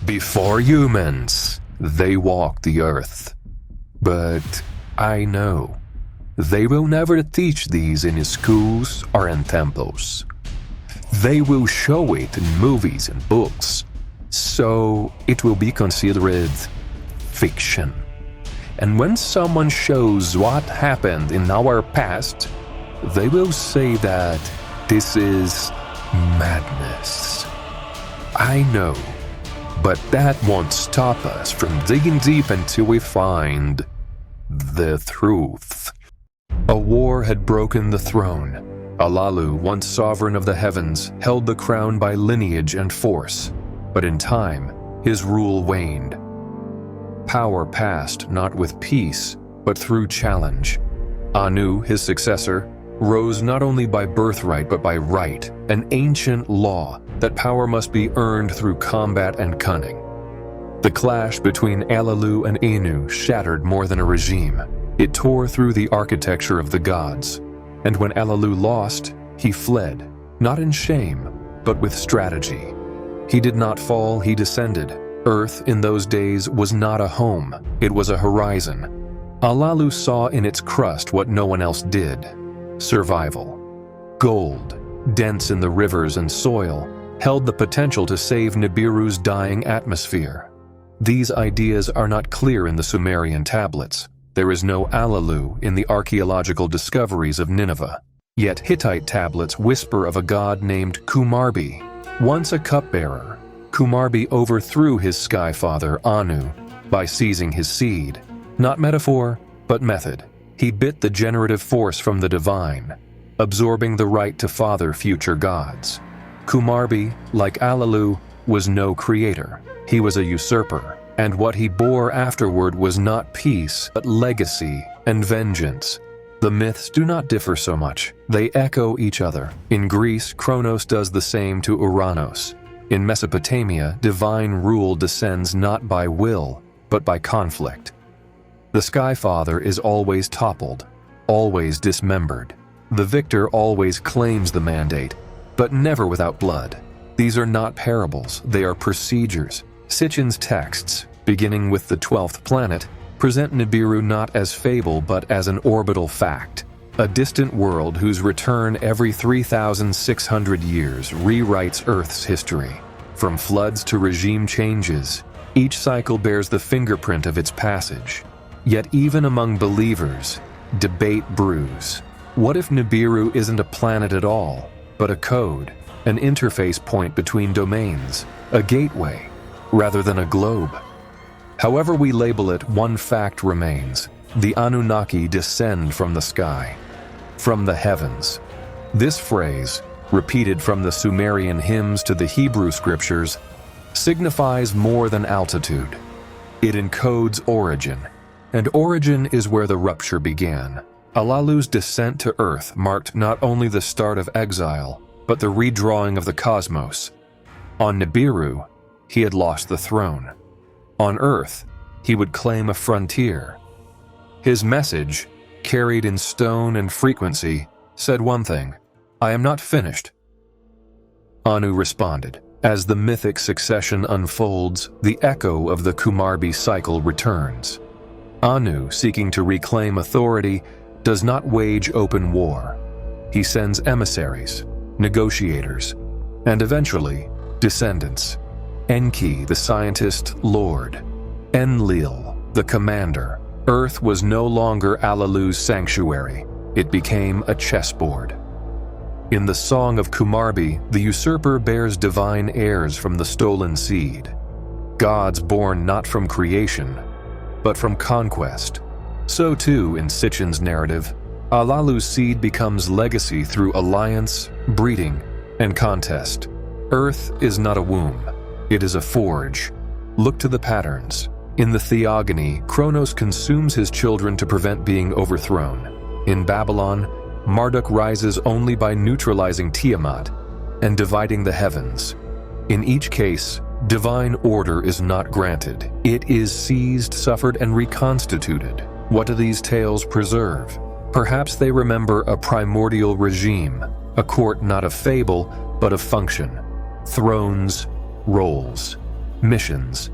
Before humans, they walked the earth. But I know they will never teach these in schools or in temples. They will show it in movies and books, so it will be considered fiction. And when someone shows what happened in our past, they will say that this is madness. I know, but that won't stop us from digging deep until we find the truth. A war had broken the throne. Alalu, once sovereign of the heavens, held the crown by lineage and force, but in time, his rule waned. Power passed not with peace, but through challenge. Anu, his successor, rose not only by birthright but by right, an ancient law that power must be earned through combat and cunning. The clash between Alalu and Anu shattered more than a regime. It tore through the architecture of the gods. And when Alalu lost, he fled, not in shame, but with strategy. He did not fall, he descended. Earth in those days was not a home, it was a horizon. Alalu saw in its crust what no one else did: survival. Gold, dense in the rivers and soil, held the potential to save Nibiru's dying atmosphere. These ideas are not clear in the Sumerian tablets. There is no Alalu in the archaeological discoveries of Nineveh. Yet Hittite tablets whisper of a god named Kumarbi. Once a cupbearer, Kumarbi overthrew his sky father Anu by seizing his seed. Not metaphor, but method. He bit the generative force from the divine, absorbing the right to father future gods. Kumarbi, like Alalu, was no creator. He was a usurper. And what he bore afterward was not peace, but legacy and vengeance. The myths do not differ so much. They echo each other. In Greece, Kronos does the same to Uranos. In Mesopotamia, divine rule descends not by will, but by conflict. The Sky Father is always toppled, always dismembered. The victor always claims the mandate, but never without blood. These are not parables, they are procedures. Sitchin's texts, beginning with the 12th planet, present Nibiru not as fable but as an orbital fact. A distant world whose return every 3,600 years rewrites Earth's history. From floods to regime changes, each cycle bears the fingerprint of its passage. Yet even among believers, debate brews. What if Nibiru isn't a planet at all, but a code, an interface point between domains, a gateway, rather than a globe? However we label it, one fact remains: the Anunnaki descend from the sky, from the heavens. This phrase, repeated from the Sumerian hymns to the Hebrew scriptures, signifies more than altitude. It encodes origin, and origin is where the rupture began. Alalu's descent to Earth marked not only the start of exile, but the redrawing of the cosmos. On Nibiru, he had lost the throne. On Earth, he would claim a frontier. His message, carried in stone and frequency, said one thing: "I am not finished." Anu responded. As the mythic succession unfolds, the echo of the Kumarbi cycle returns. Anu, seeking to reclaim authority, does not wage open war. He sends emissaries, negotiators, and eventually, descendants. Enki, the scientist lord. Enlil, the commander. Earth was no longer Alalu's sanctuary. It became a chessboard. In the Song of Kumarbi, the usurper bears divine heirs from the stolen seed. Gods born not from creation, but from conquest. So too, in Sitchin's narrative, Alalu's seed becomes legacy through alliance, breeding, and contest. Earth is not a womb. It is a forge. Look to the patterns. In the Theogony, Kronos consumes his children to prevent being overthrown. In Babylon, Marduk rises only by neutralizing Tiamat and dividing the heavens. In each case, divine order is not granted. It is seized, suffered, and reconstituted. What do these tales preserve? Perhaps they remember a primordial regime, a court not of fable, but of function. Thrones, roles. Missions.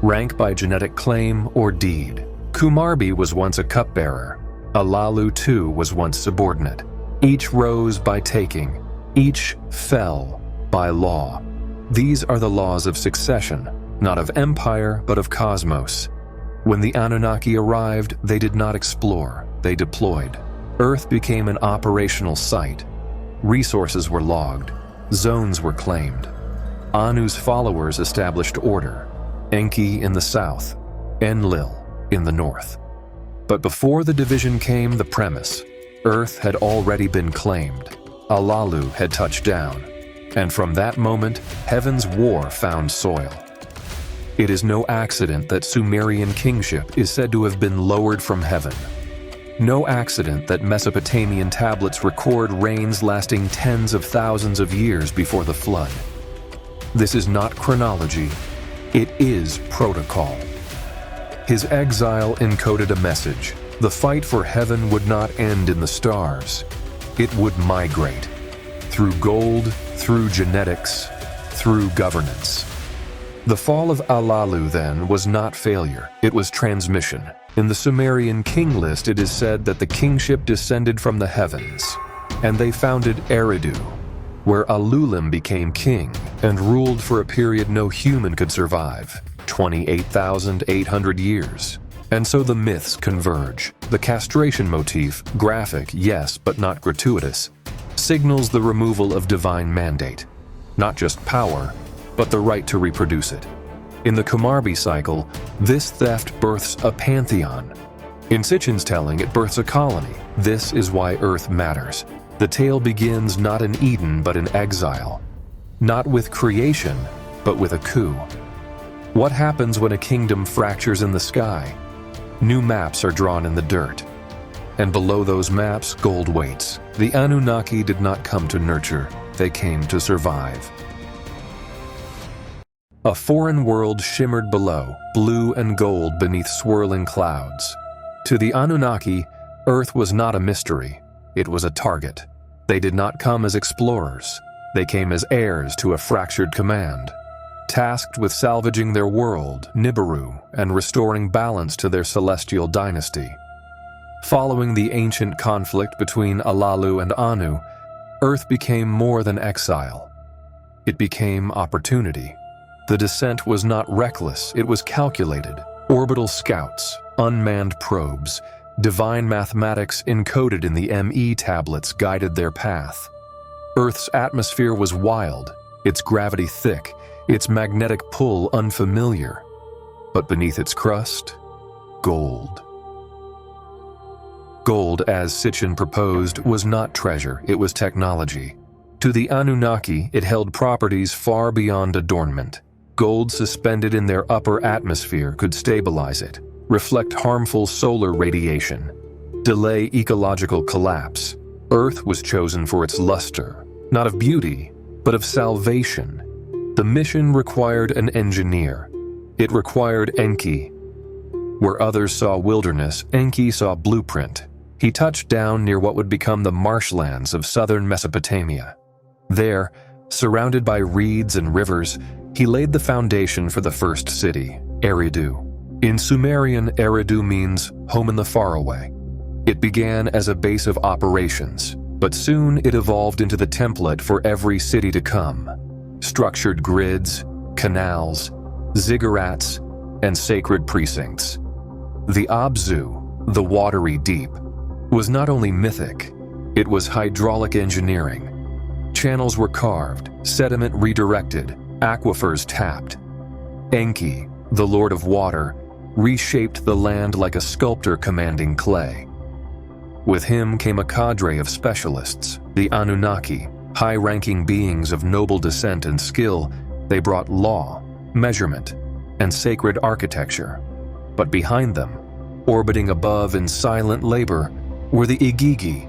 Rank by genetic claim or deed. Kumarbi was once a cupbearer. Alalu too was once subordinate. Each rose by taking. Each fell by law. These are the laws of succession, not of empire, but of cosmos. When the Anunnaki arrived, they did not explore, they deployed. Earth became an operational site. Resources were logged. Zones were claimed. Anu's followers established order. Enki in the south, Enlil in the north. But before the division came the premise. Earth had already been claimed. Alalu had touched down. And from that moment, heaven's war found soil. It is no accident that Sumerian kingship is said to have been lowered from heaven. No accident that Mesopotamian tablets record reigns lasting tens of thousands of years before the flood. This is not chronology, it is protocol. His exile encoded a message. The fight for heaven would not end in the stars. It would migrate. Through gold, through genetics, through governance. The fall of Alalu, then, was not failure, it was transmission. In the Sumerian King List, it is said that the kingship descended from the heavens, and they founded Eridu, where Alulim became king and ruled for a period no human could survive, 28,800 years. And so the myths converge. The castration motif, graphic, yes, but not gratuitous, signals the removal of divine mandate, not just power, but the right to reproduce it. In the Kumarbi Cycle, this theft births a pantheon. In Sitchin's telling, it births a colony. This is why Earth matters. The tale begins not in Eden, but in exile. Not with creation, but with a coup. What happens when a kingdom fractures in the sky? New maps are drawn in the dirt. And below those maps, gold waits. The Anunnaki did not come to nurture, they came to survive. A foreign world shimmered below, blue and gold beneath swirling clouds. To the Anunnaki, Earth was not a mystery, it was a target. They did not come as explorers, they came as heirs to a fractured command, tasked with salvaging their world, Nibiru, and restoring balance to their celestial dynasty. Following the ancient conflict between Alalu and Anu, Earth became more than exile. It became opportunity. The descent was not reckless, it was calculated. Orbital scouts, unmanned probes, divine mathematics encoded in the ME tablets guided their path. Earth's atmosphere was wild, its gravity thick, its magnetic pull unfamiliar. But beneath its crust, gold. Gold, as Sitchin proposed, was not treasure, it was technology. To the Anunnaki, it held properties far beyond adornment. Gold suspended in their upper atmosphere could stabilize it, reflect harmful solar radiation, delay ecological collapse. Earth was chosen for its luster, not of beauty, but of salvation. The mission required an engineer. It required Enki. Where others saw wilderness, Enki saw blueprint. He touched down near what would become the marshlands of southern Mesopotamia. There, surrounded by reeds and rivers, he laid the foundation for the first city, Eridu. In Sumerian, Eridu means home in the faraway. It began as a base of operations, but soon it evolved into the template for every city to come. Structured grids, canals, ziggurats, and sacred precincts. The Abzu, the watery deep, was not only mythic, it was hydraulic engineering. Channels were carved, sediment redirected, aquifers tapped. Enki, the Lord of Water, reshaped the land like a sculptor commanding clay. With him came a cadre of specialists, the Anunnaki, high-ranking beings of noble descent and skill. They brought law, measurement, and sacred architecture. But behind them, orbiting above in silent labor, were the Igigi.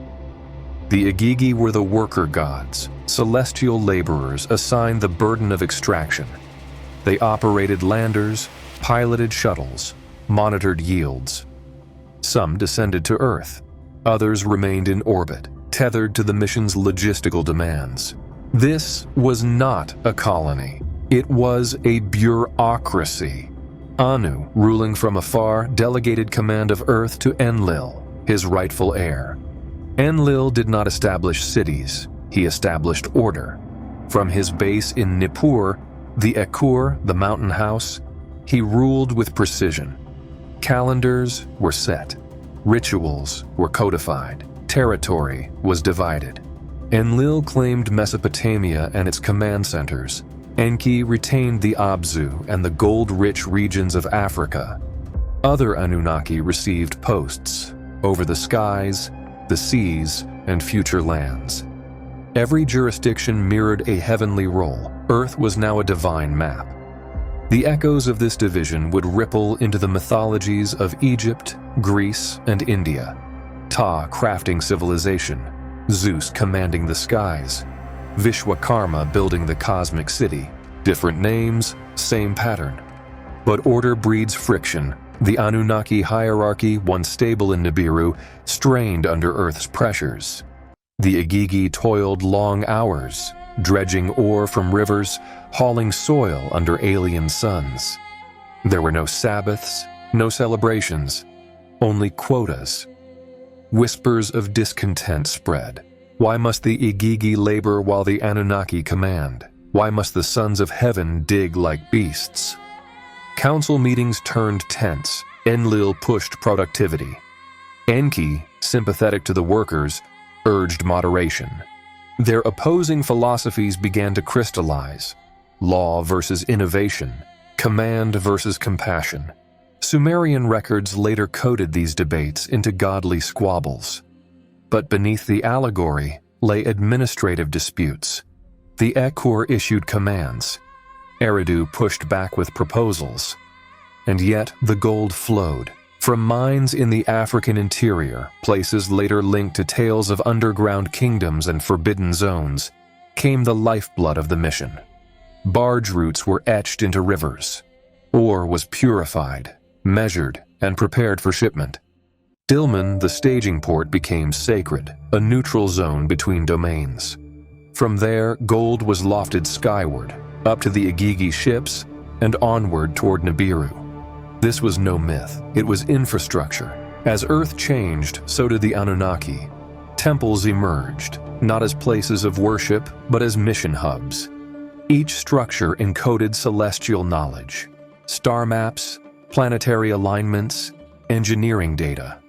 The Igigi were the worker gods, celestial laborers assigned the burden of extraction. They operated landers, piloted shuttles, monitored yields. Some descended to Earth, others remained in orbit, tethered to the mission's logistical demands. This was not a colony, It was a bureaucracy. Anu, ruling from afar, delegated command of Earth to Enlil, his rightful heir. Enlil did not establish cities, he established order. From his base in Nippur, the Ekur, the mountain house, he ruled with precision. Calendars were set, rituals were codified, territory was divided. Enlil claimed Mesopotamia and its command centers. Enki retained the Abzu and the gold-rich regions of Africa. Other Anunnaki received posts over the skies, the seas, and future lands. Every jurisdiction mirrored a heavenly role. Earth was now a divine map. The echoes of this division would ripple into the mythologies of Egypt, Greece, and India. Ta crafting civilization, Zeus commanding the skies, Vishwakarma building the cosmic city. Different names, same pattern. But order breeds friction. The Anunnaki hierarchy, once stable in Nibiru, strained under Earth's pressures. The Igigi toiled long hours, dredging ore from rivers, hauling soil under alien suns. There were no Sabbaths, no celebrations, only quotas. Whispers of discontent spread. Why must the Igigi labor while the Anunnaki command? Why must the sons of heaven dig like beasts? Council meetings turned tense. Enlil pushed productivity. Enki, sympathetic to the workers, urged moderation. Their opposing philosophies began to crystallize. Law versus innovation, command versus compassion. Sumerian records later coded these debates into godly squabbles. But beneath the allegory lay administrative disputes. The Ekur issued commands. Eridu pushed back with proposals. And yet the gold flowed. From mines in the African interior, places later linked to tales of underground kingdoms and forbidden zones, came the lifeblood of the mission. Barge routes were etched into rivers. Ore was purified, measured, and prepared for shipment. Dilmun, the staging port, became sacred, a neutral zone between domains. From there, gold was lofted skyward, up to the Igigi ships, and onward toward Nibiru. This was no myth, it was infrastructure. As Earth changed, so did the Anunnaki. Temples emerged, not as places of worship, but as mission hubs. Each structure encoded celestial knowledge, star maps, planetary alignments, engineering data.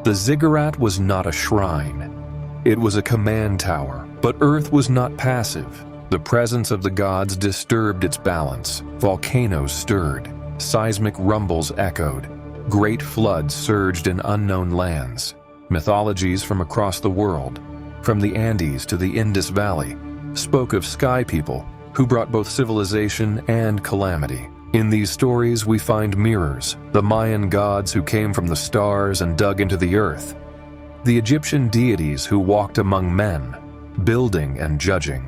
The ziggurat was not a shrine. It was a command tower, but Earth was not passive. The presence of the gods disturbed its balance. Volcanoes stirred. Seismic rumbles echoed. Great floods surged in unknown lands. Mythologies from across the world, from the Andes to the Indus Valley, spoke of sky people who brought both civilization and calamity. In these stories we find mirrors, the Mayan gods who came from the stars and dug into the earth, the Egyptian deities who walked among men, building and judging,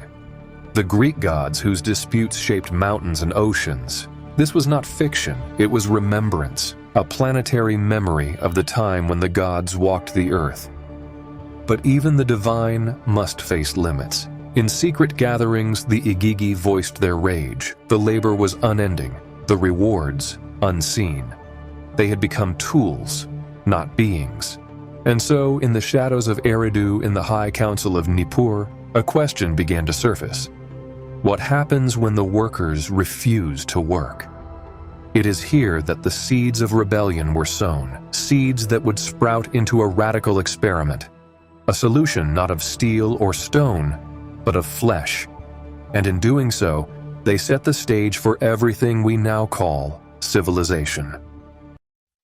the Greek gods whose disputes shaped mountains and oceans. This was not fiction, it was remembrance, a planetary memory of the time when the gods walked the earth. But even the divine must face limits. In secret gatherings, the Igigi voiced their rage. The labor was unending, the rewards unseen. They had become tools, not beings. And so, in the shadows of Eridu in the High Council of Nippur, a question began to surface. What happens when the workers refuse to work? It is here that the seeds of rebellion were sown, seeds that would sprout into a radical experiment, a solution not of steel or stone, but of flesh. And in doing so, they set the stage for everything we now call civilization.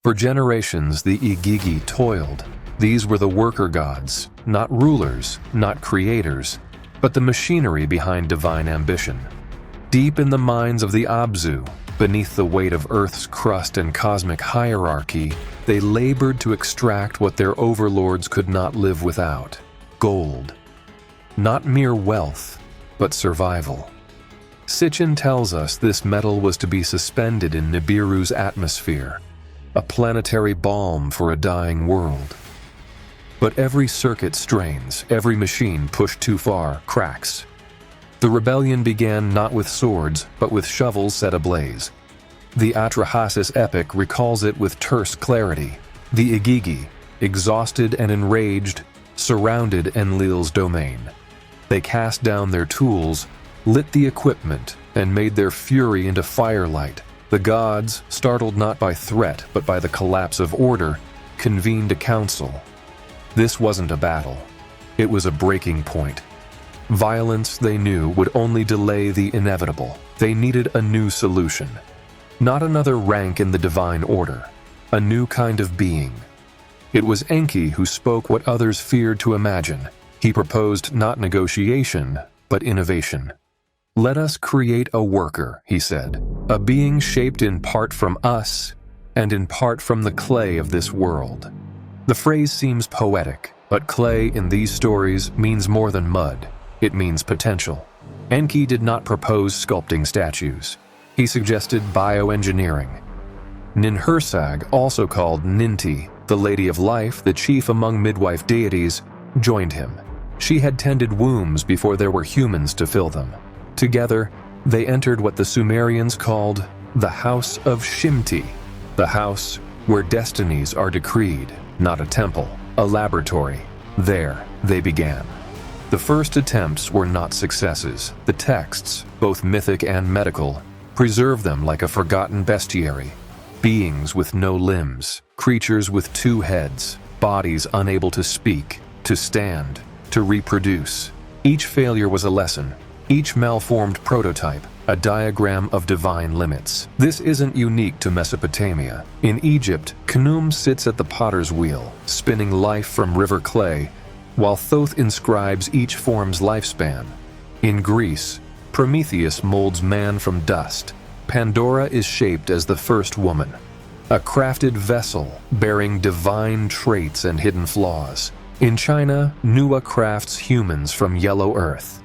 For generations, the Igigi toiled. These were the worker gods, not rulers, not creators, but the machinery behind divine ambition. Deep in the minds of the Abzu, beneath the weight of Earth's crust and cosmic hierarchy, they labored to extract what their overlords could not live without: gold. Not mere wealth, but survival. Sitchin tells us this metal was to be suspended in Nibiru's atmosphere, a planetary balm for a dying world. But every circuit strains, every machine pushed too far cracks. The rebellion began not with swords, but with shovels set ablaze. The Atrahasis Epic recalls it with terse clarity. The Igigi, exhausted and enraged, surrounded Enlil's domain. They cast down their tools, lit the equipment, and made their fury into firelight. The gods, startled not by threat but by the collapse of order, convened a council. This wasn't a battle. It was a breaking point. Violence, they knew, would only delay the inevitable. They needed a new solution. Not another rank in the divine order. A new kind of being. It was Enki who spoke what others feared to imagine. He proposed not negotiation, but innovation. "Let us create a worker," he said, "a being shaped in part from us and in part from the clay of this world." The phrase seems poetic, but clay in these stories means more than mud. It means potential. Enki did not propose sculpting statues. He suggested bioengineering. Ninhursag, also called Ninti, the Lady of Life, the chief among midwife deities, joined him. She had tended wombs before there were humans to fill them. Together, they entered what the Sumerians called the House of Shimti, the house where destinies are decreed, not a temple, a laboratory. There, they began. The first attempts were not successes. The texts, both mythic and medical, preserve them like a forgotten bestiary. Beings with no limbs, creatures with 2 heads, bodies unable to speak, to stand, to reproduce. Each failure was a lesson, each malformed prototype, a diagram of divine limits. This isn't unique to Mesopotamia. In Egypt, Khnum sits at the potter's wheel, spinning life from river clay, while Thoth inscribes each form's lifespan. In Greece, Prometheus molds man from dust. Pandora is shaped as the first woman, a crafted vessel bearing divine traits and hidden flaws. In China, Nua crafts humans from yellow earth.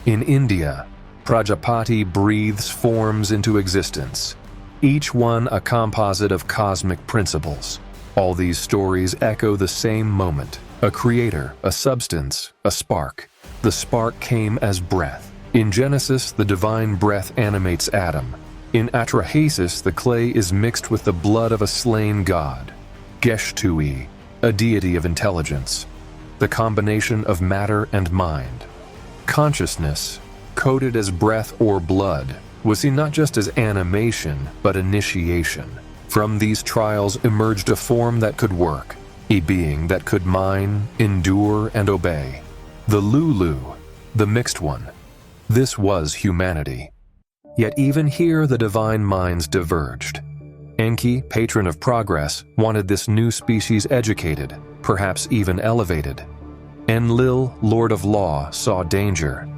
In India, Prajapati breathes forms into existence, each one a composite of cosmic principles. All these stories echo the same moment. A creator, a substance, a spark. The spark came as breath. In Genesis, the divine breath animates Adam. In Atrahasis, the clay is mixed with the blood of a slain god. Geshtui, a deity of intelligence. The combination of matter and mind. Consciousness, coded as breath or blood, was seen not just as animation, but initiation. From these trials emerged a form that could work. A being that could mine, endure, and obey. The Lulu, the mixed one. This was humanity. Yet even here the divine minds diverged. Enki, patron of progress, wanted this new species educated, perhaps even elevated. Enlil, lord of law, saw danger.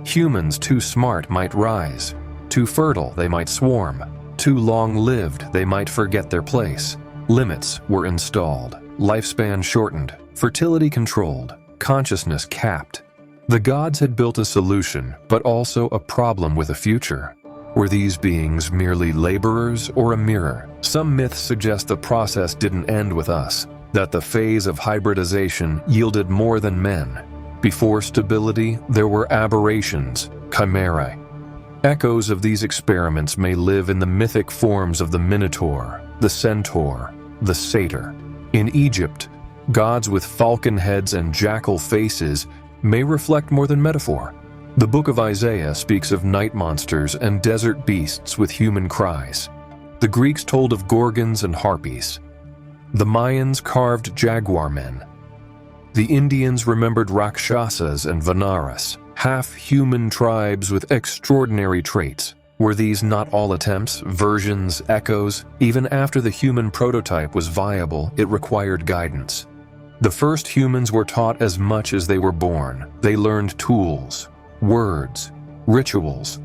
Humans too smart might rise. Too fertile they might swarm. Too long-lived they might forget their place. Limits were installed. Lifespan shortened, fertility controlled, consciousness capped. The gods had built a solution, but also a problem with a future. Were these beings merely laborers or a mirror? Some myths suggest the process didn't end with us, that the phase of hybridization yielded more than men. Before stability, there were aberrations, chimerae. Echoes of these experiments may live in the mythic forms of the Minotaur, the Centaur, the Satyr. In Egypt, gods with falcon heads and jackal faces may reflect more than metaphor. The Book of Isaiah speaks of night monsters and desert beasts with human cries. The Greeks told of gorgons and harpies. The Mayans carved jaguar men. The Indians remembered Rakshasas and Vanaras, half-human tribes with extraordinary traits. Were these not all attempts, versions, echoes? Even after the human prototype was viable, it required guidance. The first humans were taught as much as they were born. They learned tools, words, rituals.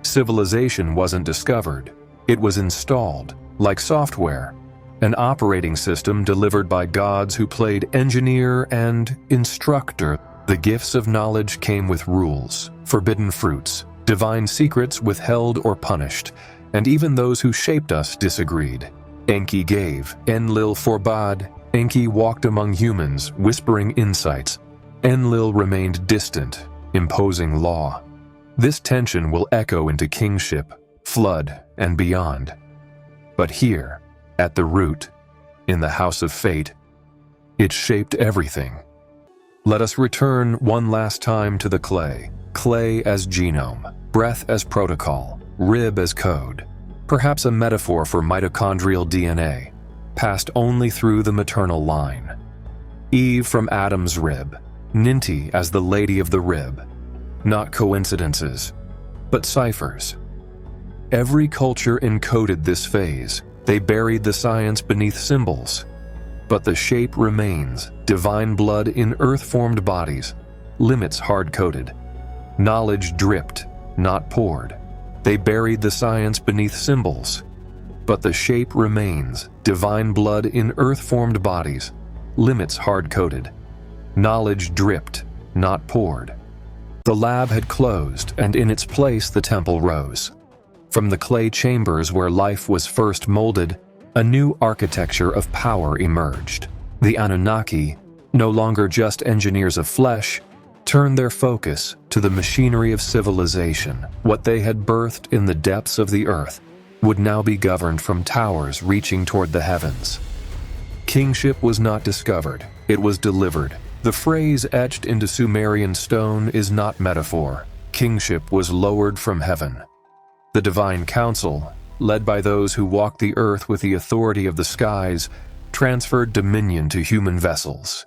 Civilization wasn't discovered. It was installed, like software, an operating system delivered by gods who played engineer and instructor. The gifts of knowledge came with rules, forbidden fruits, divine secrets withheld or punished, and even those who shaped us disagreed. Enki gave, Enlil forbade. Enki walked among humans, whispering insights. Enlil remained distant, imposing law. This tension will echo into kingship, flood, and beyond. But here, at the root, in the House of Fate, it shaped everything. Let us return one last time to the clay. Clay as genome, breath as protocol, rib as code. Perhaps a metaphor for mitochondrial DNA, passed only through the maternal line. Eve from Adam's rib, Ninti as the lady of the rib. Not coincidences, but ciphers. Every culture encoded this phase. They buried the science beneath symbols. But the shape remains, divine blood in earth-formed bodies, limits hard-coded. Knowledge dripped, not poured. They buried the science beneath symbols. But the shape remains, divine blood in earth-formed bodies, limits hard-coded. Knowledge dripped, not poured. The lab had closed, and in its place the temple rose. From the clay chambers where life was first molded, a new architecture of power emerged. The Anunnaki, no longer just engineers of flesh, turned their focus to the machinery of civilization. What they had birthed in the depths of the earth would now be governed from towers reaching toward the heavens. Kingship was not discovered, it was delivered. The phrase etched into Sumerian stone is not metaphor. Kingship was lowered from heaven. The divine council, led by those who walked the earth with the authority of the skies, transferred dominion to human vessels.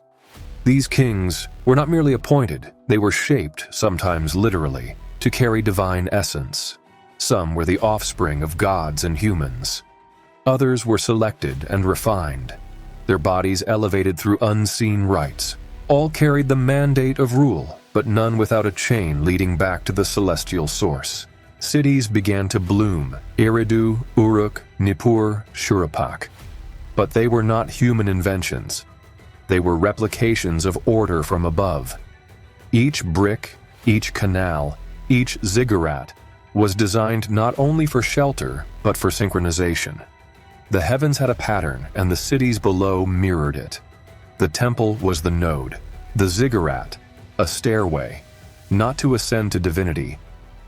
These kings were not merely appointed, they were shaped, sometimes literally, to carry divine essence. Some were the offspring of gods and humans. Others were selected and refined, their bodies elevated through unseen rites. All carried the mandate of rule, but none without a chain leading back to the celestial source. Cities began to bloom, Eridu, Uruk, Nippur, Shuruppak. But they were not human inventions. They were replications of order from above. Each brick, each canal, each ziggurat was designed not only for shelter, but for synchronization. The heavens had a pattern, and the cities below mirrored it. The temple was the node, the ziggurat, a stairway, not to ascend to divinity,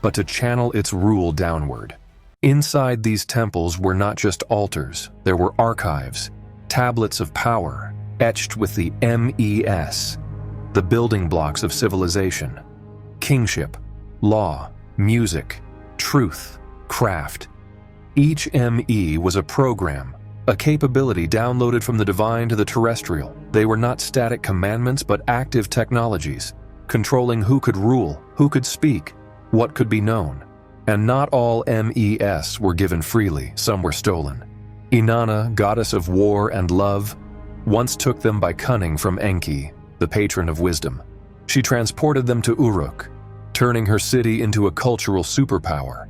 but to channel its rule downward. Inside these temples were not just altars, there were archives, tablets of power, etched with the MES, the building blocks of civilization. Kingship, law, music, truth, craft. Each ME was a program, a capability downloaded from the divine to the terrestrial. They were not static commandments but active technologies, controlling who could rule, who could speak, what could be known. And not all MES were given freely, some were stolen. Inanna, goddess of war and love, once took them by cunning from Enki, the patron of wisdom. She transported them to Uruk, turning her city into a cultural superpower.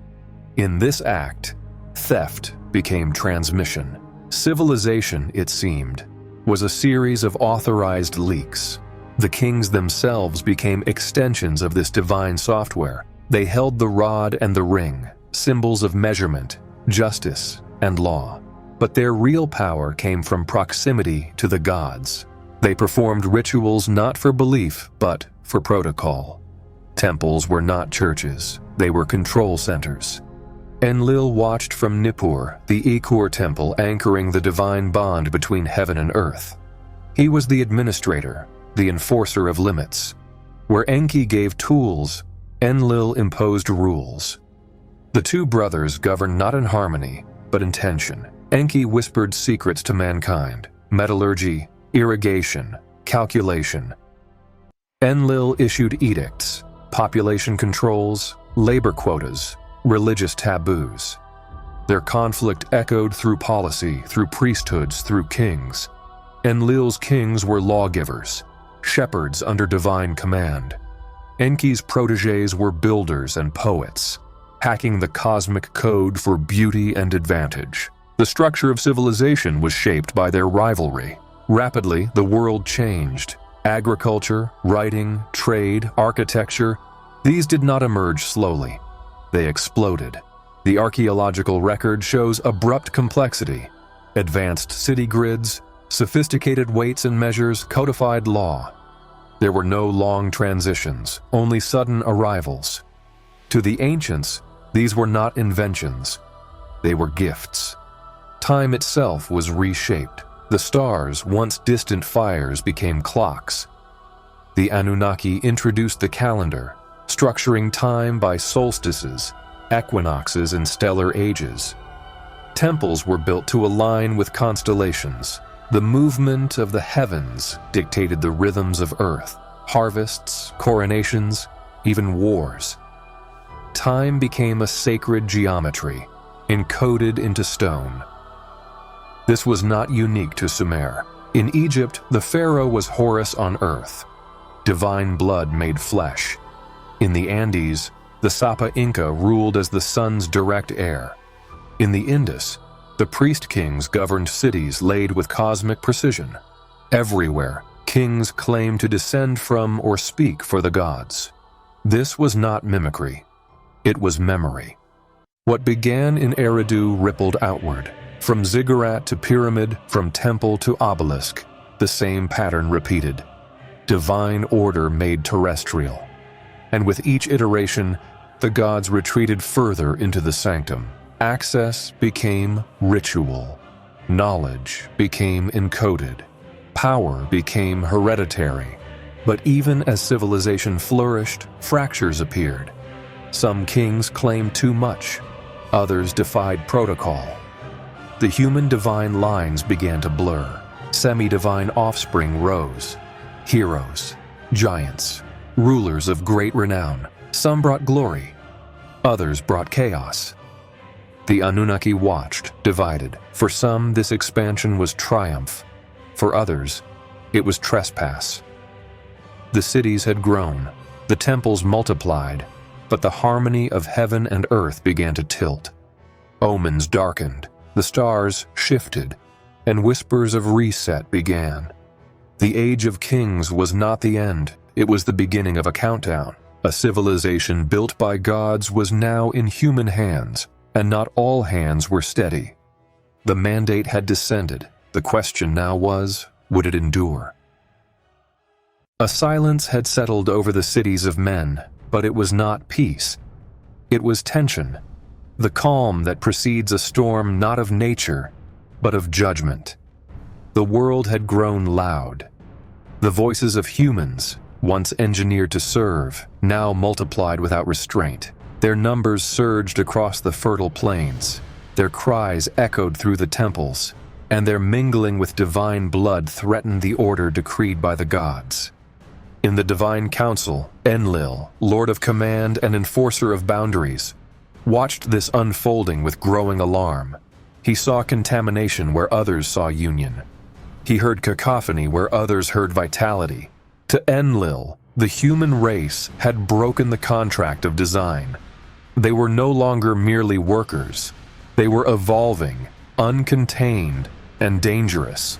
In this act, theft became transmission. Civilization, it seemed, was a series of authorized leaks. The kings themselves became extensions of this divine software. They held the rod and the ring, symbols of measurement, justice, and law. But their real power came from proximity to the gods. They performed rituals not for belief, but for protocol. Temples were not churches, they were control centers. Enlil watched from Nippur, the Ikur temple anchoring the divine bond between heaven and earth. He was the administrator, the enforcer of limits. Where Enki gave tools, Enlil imposed rules. The two brothers governed not in harmony, but in tension. Enki whispered secrets to mankind: metallurgy, irrigation, calculation. Enlil issued edicts, population controls, labor quotas, religious taboos. Their conflict echoed through policy, through priesthoods, through kings. Enlil's kings were lawgivers, shepherds under divine command. Enki's protégés were builders and poets, hacking the cosmic code for beauty and advantage. The structure of civilization was shaped by their rivalry. Rapidly, the world changed. Agriculture, writing, trade, architecture, these did not emerge slowly. They exploded. The archaeological record shows abrupt complexity, advanced city grids, sophisticated weights and measures, codified law. There were no long transitions, only sudden arrivals. To the ancients, these were not inventions. They were gifts. Time itself was reshaped. The stars, once distant fires, became clocks. The Anunnaki introduced the calendar, structuring time by solstices, equinoxes, and stellar ages. Temples were built to align with constellations. The movement of the heavens dictated the rhythms of Earth, harvests, coronations, even wars. Time became a sacred geometry, encoded into stone. This was not unique to Sumer. In Egypt, the pharaoh was Horus on earth. Divine blood made flesh. In the Andes, the Sapa Inca ruled as the sun's direct heir. In the Indus, the priest kings governed cities laid with cosmic precision. Everywhere, kings claimed to descend from or speak for the gods. This was not mimicry. It was memory. What began in Eridu rippled outward. From ziggurat to pyramid, from temple to obelisk, the same pattern repeated. Divine order made terrestrial. And with each iteration, the gods retreated further into the sanctum. Access became ritual. Knowledge became encoded. Power became hereditary. But even as civilization flourished, fractures appeared. Some kings claimed too much. Others defied protocol. The human divine lines began to blur. Semi-divine offspring rose. Heroes, giants, rulers of great renown. Some brought glory. Others brought chaos. The Anunnaki watched, divided. For some, this expansion was triumph. For others, it was trespass. The cities had grown. The temples multiplied. But the harmony of heaven and earth began to tilt. Omens darkened. The stars shifted, and whispers of reset began. The Age of Kings was not the end, it was the beginning of a countdown. A civilization built by gods was now in human hands, and not all hands were steady. The mandate had descended. The question now was, would it endure? A silence had settled over the cities of men, but it was not peace. It was tension. The calm that precedes a storm not of nature, but of judgment. The world had grown loud. The voices of humans, once engineered to serve, now multiplied without restraint. Their numbers surged across the fertile plains. Their cries echoed through the temples, and their mingling with divine blood threatened the order decreed by the gods. In the divine council, Enlil, lord of command and enforcer of boundaries, watched this unfolding with growing alarm. He saw contamination where others saw union. He heard cacophony where others heard vitality. To Enlil, the human race had broken the contract of design. They were no longer merely workers. They were evolving, uncontained, and dangerous.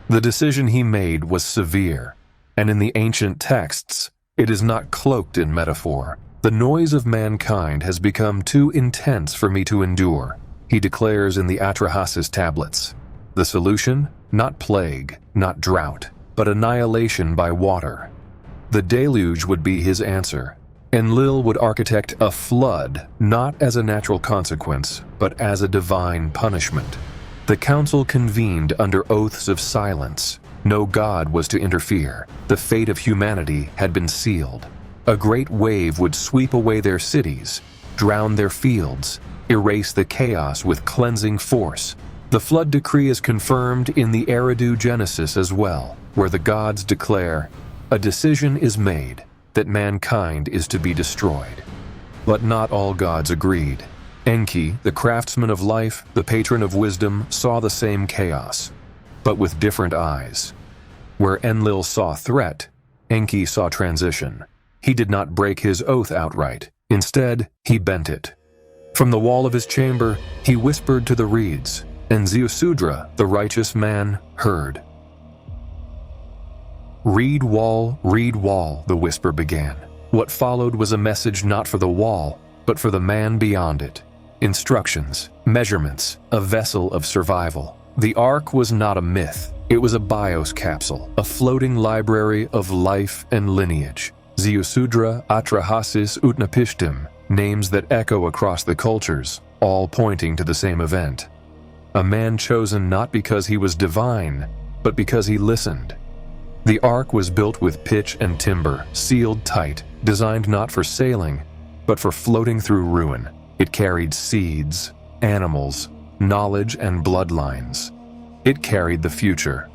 The decision he made was severe, and in the ancient texts, it is not cloaked in metaphor. The noise of mankind has become too intense for me to endure, he declares in the Atrahasis tablets. The solution? Not plague, not drought, but annihilation by water. The deluge would be his answer. Enlil would architect a flood, not as a natural consequence, but as a divine punishment. The council convened under oaths of silence. No god was to interfere. The fate of humanity had been sealed. A great wave would sweep away their cities, drown their fields, erase the chaos with cleansing force. The flood decree is confirmed in the Eridu Genesis as well, where the gods declare, a decision is made that mankind is to be destroyed. But not all gods agreed. Enki, the craftsman of life, the patron of wisdom, saw the same chaos, but with different eyes. Where Enlil saw threat, Enki saw transition. He did not break his oath outright. Instead, he bent it. From the wall of his chamber, he whispered to the reeds, and Ziusudra, the righteous man, heard. Reed wall, the whisper began. What followed was a message not for the wall, but for the man beyond it. Instructions, measurements, a vessel of survival. The Ark was not a myth. It was a bios capsule, a floating library of life and lineage. Ziusudra Atrahasis Utnapishtim, names that echo across the cultures, all pointing to the same event. A man chosen not because he was divine, but because he listened. The ark was built with pitch and timber, sealed tight, designed not for sailing, but for floating through ruin. It carried seeds, animals, knowledge, and bloodlines. It carried the future.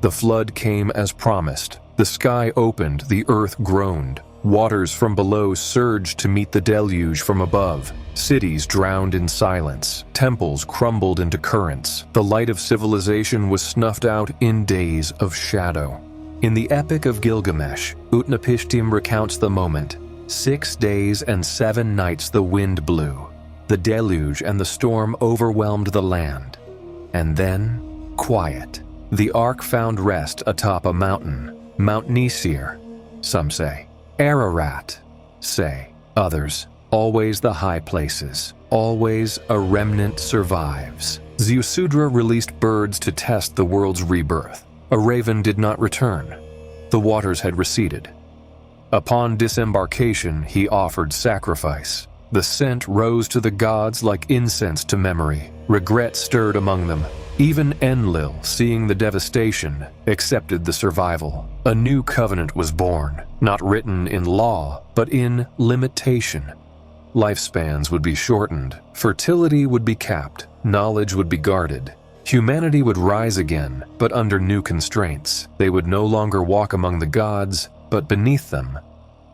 The flood came as promised. The sky opened, the earth groaned. Waters from below surged to meet the deluge from above. Cities drowned in silence. Temples crumbled into currents. The light of civilization was snuffed out in days of shadow. In the Epic of Gilgamesh, Utnapishtim recounts the moment. 6 days and 7 nights the wind blew. The deluge and the storm overwhelmed the land. And then, quiet. The ark found rest atop a mountain. Mount Nisir, some say. Ararat, say others. Always the high places. Always a remnant survives. Ziusudra released birds to test the world's rebirth. A raven did not return. The waters had receded. Upon disembarkation, he offered sacrifice. The scent rose to the gods like incense to memory. Regret stirred among them. Even Enlil, seeing the devastation, accepted the survival. A new covenant was born, not written in law, but in limitation. Lifespans would be shortened, fertility would be capped, knowledge would be guarded. Humanity would rise again, but under new constraints. They would no longer walk among the gods, but beneath them.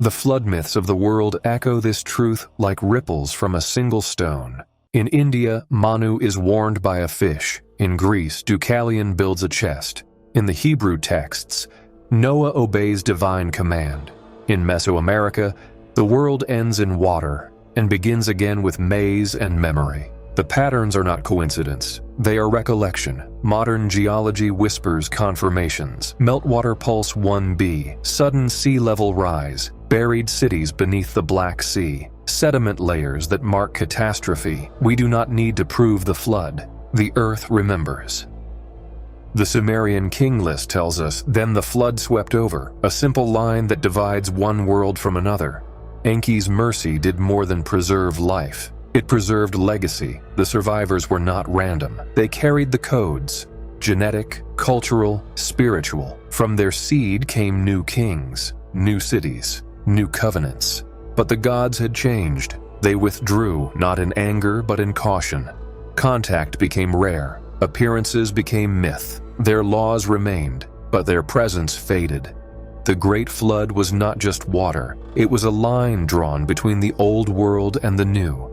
The flood myths of the world echo this truth like ripples from a single stone. In India, Manu is warned by a fish. In Greece, Deucalion builds a chest. In the Hebrew texts, Noah obeys divine command. In Mesoamerica, the world ends in water and begins again with maize and memory. The patterns are not coincidence. They are recollection. Modern geology whispers confirmations. Meltwater pulse 1b, sudden sea level rise, buried cities beneath the Black Sea, sediment layers that mark catastrophe. We do not need to prove the flood. The earth remembers. The Sumerian King List tells us, then the flood swept over, a simple line that divides one world from another. Enki's mercy did more than preserve life. It preserved legacy. The survivors were not random. They carried the codes, genetic, cultural, spiritual. From their seed came new kings, new cities, new covenants. But the gods had changed. They withdrew, not in anger, but in caution. Contact became rare. Appearances became myth. Their laws remained, but their presence faded. The Great Flood was not just water. It was a line drawn between the old world and the new.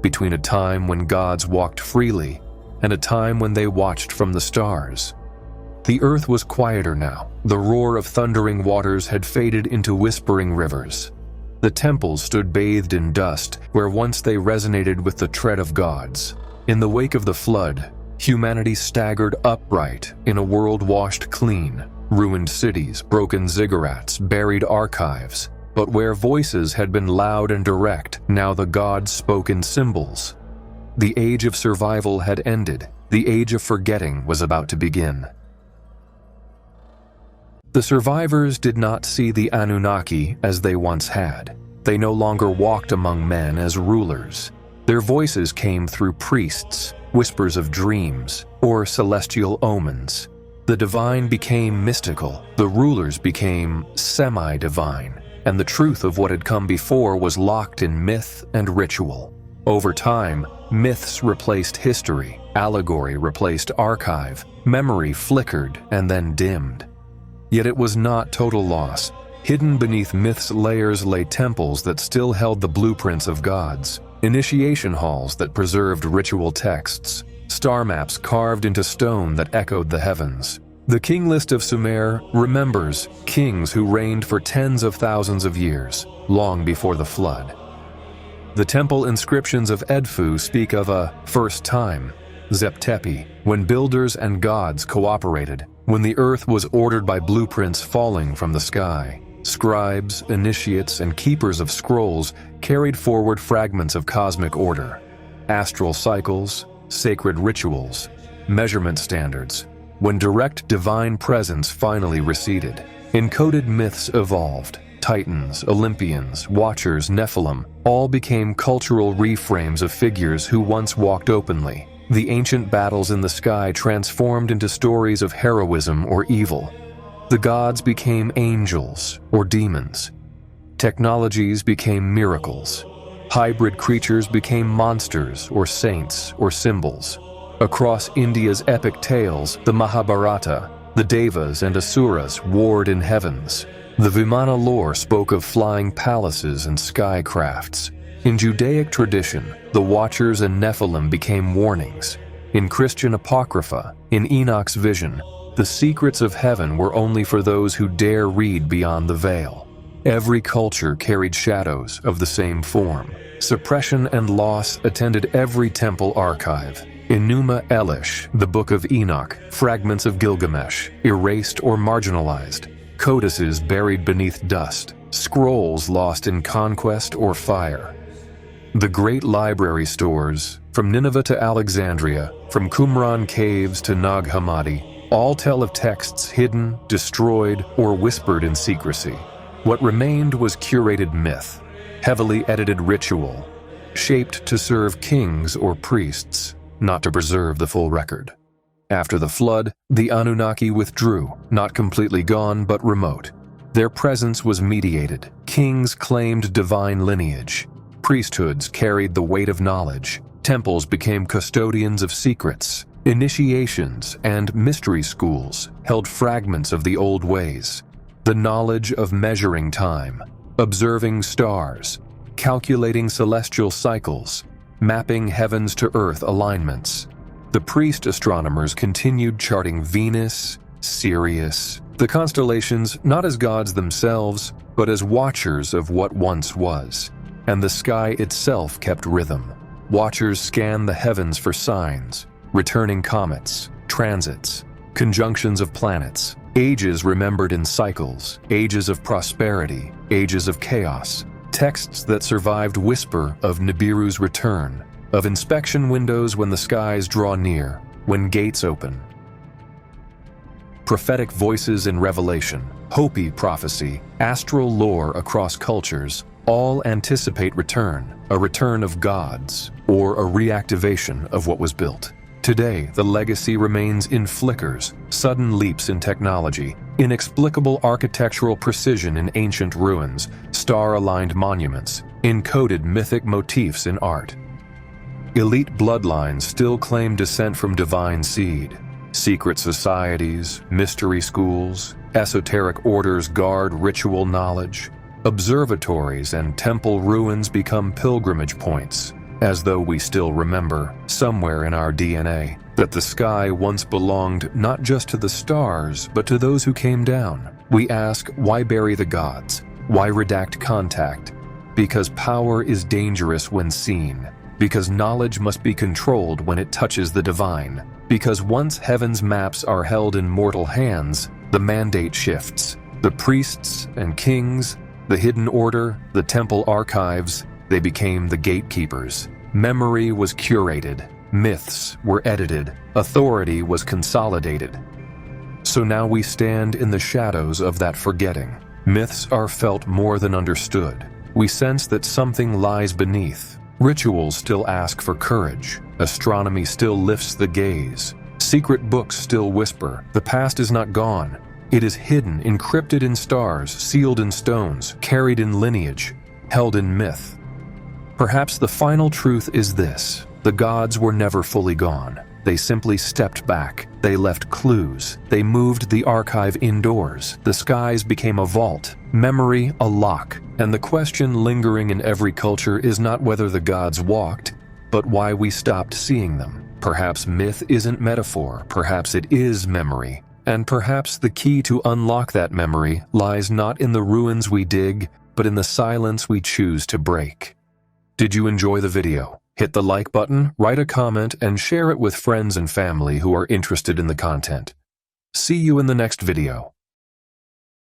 Between a time when gods walked freely and a time when they watched from the stars. The earth was quieter now. The roar of thundering waters had faded into whispering rivers. The temples stood bathed in dust, where once they resonated with the tread of gods. In the wake of the flood, humanity staggered upright in a world washed clean. Ruined cities, broken ziggurats, buried archives. But where voices had been loud and direct, now the gods spoke in symbols. The age of survival had ended. The age of forgetting was about to begin. The survivors did not see the Anunnaki as they once had. They no longer walked among men as rulers. Their voices came through priests, whispers of dreams, or celestial omens. The divine became mystical. The rulers became semi-divine. And the truth of what had come before was locked in myth and ritual. Over time, myths replaced history, allegory replaced archive, memory flickered and then dimmed. Yet it was not total loss. Hidden beneath myth's layers lay temples that still held the blueprints of gods, initiation halls that preserved ritual texts, star maps carved into stone that echoed the heavens. The King List of Sumer remembers kings who reigned for tens of thousands of years, long before the flood. The temple inscriptions of Edfu speak of a first time, Zeptepi, when builders and gods cooperated, when the earth was ordered by blueprints falling from the sky. Scribes, initiates, and keepers of scrolls carried forward fragments of cosmic order, astral cycles, sacred rituals, measurement standards. When direct divine presence finally receded, encoded myths evolved. Titans, Olympians, Watchers, Nephilim all became cultural reframes of figures who once walked openly. The ancient battles in the sky transformed into stories of heroism or evil. The gods became angels or demons. Technologies became miracles. Hybrid creatures became monsters or saints or symbols. Across India's epic tales, the Mahabharata, the Devas and Asuras warred in heavens. The Vimana lore spoke of flying palaces and sky crafts. In Judaic tradition, the Watchers and Nephilim became warnings. In Christian Apocrypha, in Enoch's vision, the secrets of heaven were only for those who dare read beyond the veil. Every culture carried shadows of the same form. Suppression and loss attended every temple archive. Enuma Elish, the Book of Enoch, fragments of Gilgamesh, erased or marginalized, codices buried beneath dust, scrolls lost in conquest or fire. The great library stores, from Nineveh to Alexandria, from Qumran caves to Nag Hammadi, all tell of texts hidden, destroyed, or whispered in secrecy. What remained was curated myth, heavily edited ritual, shaped to serve kings or priests, not to preserve the full record. After the flood, the Anunnaki withdrew, not completely gone but remote. Their presence was mediated. Kings claimed divine lineage. Priesthoods carried the weight of knowledge. Temples became custodians of secrets. Initiations and mystery schools held fragments of the old ways. The knowledge of measuring time, observing stars, calculating celestial cycles, mapping heavens to earth alignments. The priest astronomers continued charting Venus, Sirius, the constellations not as gods themselves, but as watchers of what once was. And the sky itself kept rhythm. Watchers scanned the heavens for signs, returning comets, transits, conjunctions of planets, ages remembered in cycles, ages of prosperity, ages of chaos, texts that survived whisper of Nibiru's return, of inspection windows when the skies draw near, when gates open. Prophetic voices in revelation, Hopi prophecy, astral lore across cultures, all anticipate return, a return of gods, or a reactivation of what was built. Today, the legacy remains in flickers, sudden leaps in technology, inexplicable architectural precision in ancient ruins, star-aligned monuments, encoded mythic motifs in art. Elite bloodlines still claim descent from divine seed. Secret societies, mystery schools, esoteric orders guard ritual knowledge. Observatories and temple ruins become pilgrimage points, as though we still remember, somewhere in our DNA, that the sky once belonged not just to the stars, but to those who came down. We ask, why bury the gods? Why redact contact? Because power is dangerous when seen. Because knowledge must be controlled when it touches the divine. Because once heaven's maps are held in mortal hands, the mandate shifts. The priests and kings, the hidden order, the temple archives, they became the gatekeepers. Memory was curated. Myths were edited. Authority was consolidated. So now we stand in the shadows of that forgetting. Myths are felt more than understood. We sense that something lies beneath. Rituals still ask for courage. Astronomy still lifts the gaze. Secret books still whisper, the past is not gone. It is hidden, encrypted in stars, sealed in stones, carried in lineage, held in myth. Perhaps the final truth is this: the gods were never fully gone. They simply stepped back. They left clues. They moved the archive indoors. The skies became a vault, memory a lock. And the question lingering in every culture is not whether the gods walked, but why we stopped seeing them. Perhaps myth isn't metaphor. Perhaps it is memory. And perhaps the key to unlock that memory lies not in the ruins we dig, but in the silence we choose to break. Did you enjoy the video? Hit the like button, write a comment, and share it with friends and family who are interested in the content. See you in the next video.